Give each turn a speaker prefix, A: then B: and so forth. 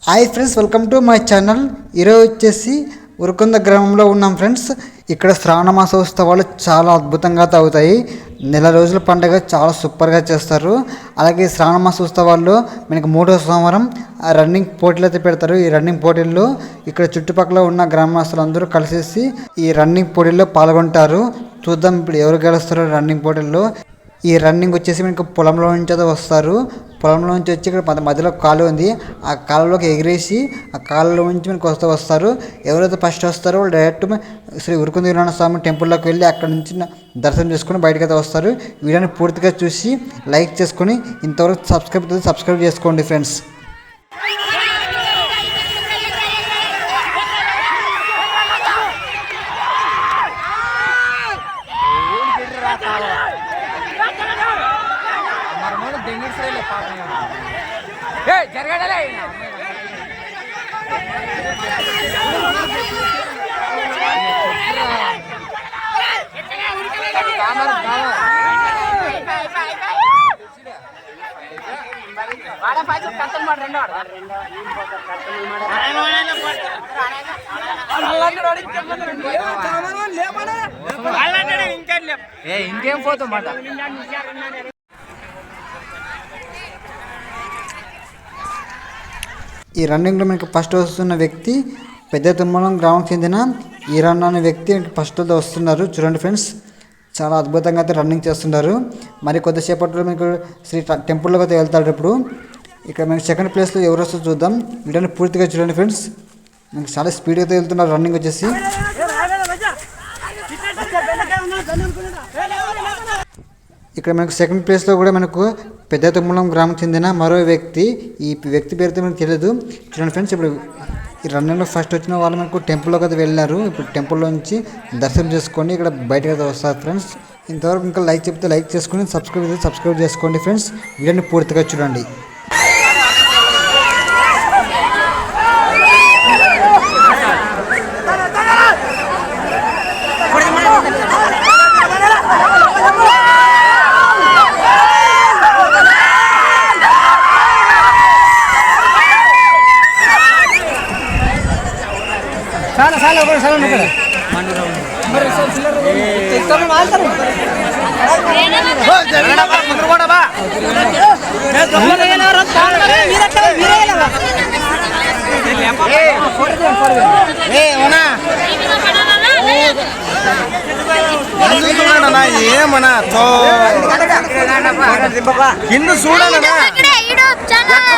A: Hi friends, welcome to my channel. ఈరోజు వచ్చేసి ఉరుకొంద గ్రామంలో ఉన్నాం ఫ్రెండ్స్. ఇక్కడ శ్రావణ మాసోత్సవాలు చాలా అద్భుతంగా అవుతాయి. నెల రోజుల పండుగ చాలా సూపర్గా చేస్తారు. అలాగే శ్రావణ మాసోత్సవాల్లో మనకి 3వ సోమవారం రన్నింగ్ పోటీలు అయితే పెడతారు. ఈ రన్నింగ్ పోటీల్లో ఇక్కడ చుట్టుపక్కల ఉన్న గ్రామస్తులందరూ కలిసేసి ఈ రన్నింగ్ పోటీల్లో పాల్గొంటారు. చూద్దాం ఇప్పుడు ఎవరు గెలుస్తారో రన్నింగ్ పోటీల్లో. ఈ రన్నింగ్ వచ్చేసి మనకు పొలంలో నుంచి అయితే వస్తారు. పొలంలో నుంచి వచ్చి ఇక్కడ మధ్యలో కాలువ ఉంది. ఆ కాలువలోకి ఎగిరేసి ఆ కాలువలో నుంచి మనకు వస్తారు. ఎవరైతే ఫస్ట్ వస్తారో వాళ్ళు డైరెక్ట్ శ్రీ ఉరుకుంద వీరన్న స్వామి టెంపుల్లోకి వెళ్ళి అక్కడ నుంచి దర్శనం చేసుకుని బయటకు అయితే వస్తారు. వీడియోని పూర్తిగా చూసి లైక్ చేసుకొని ఇంతవరకు సబ్స్క్రైబ్ చేసుకోండి ఫ్రెండ్స్.
B: ఇంకేం పోతాం.
A: ఈ రన్నింగ్లో మనకి ఫస్ట్ వస్తున్న వ్యక్తి పెద్ద తుమ్మలం గ్రామం చెందిన ఈరన్న అనే వ్యక్తి ఫస్ట్ వస్తున్నారు. చూడండి ఫ్రెండ్స్, చాలా అద్భుతంగా అయితే రన్నింగ్ చేస్తున్నారు. మరి కొద్దిసేపట్లో మీకు శ్రీ టెంపుల్లోకి అయితే వెళ్తాడు. ఇప్పుడు ఇక్కడ మనకి సెకండ్ ప్లేస్లో ఎవరు వస్తుందో చూద్దాం. వీటిని పూర్తిగా చూడండి ఫ్రెండ్స్. మనకి చాలా స్పీడ్గా అయితే వెళ్తున్నారు రన్నింగ్ వచ్చేసి. ఇక్కడ మనకు సెకండ్ ప్లేస్లో కూడా మనకు పెద్ద తుమ్మలం గ్రామం చెందిన మరో వ్యక్తి. ఈ వ్యక్తి పేరుతో మనకు తెలియదు. చూడండి ఫ్రెండ్స్, ఇప్పుడు ఈ రన్నింగ్లో ఫస్ట్ వచ్చిన వాళ్ళు మనకు టెంపుల్లోకి అయితే వెళ్ళారు. ఇప్పుడు టెంపుల్లో నుంచి దర్శనం చేసుకొని ఇక్కడ బయటకు అయితే వస్తారు ఫ్రెండ్స్. ఇంతవరకు ఇంకా లైక్ చెప్తే లైక్ చేసుకొని సబ్స్క్రైబ్ చేసుకోండి ఫ్రెండ్స్. వీడియోని పూర్తిగా చూడండి.
C: ఏమన్నా కింద చూడాలన్నా జరగండి.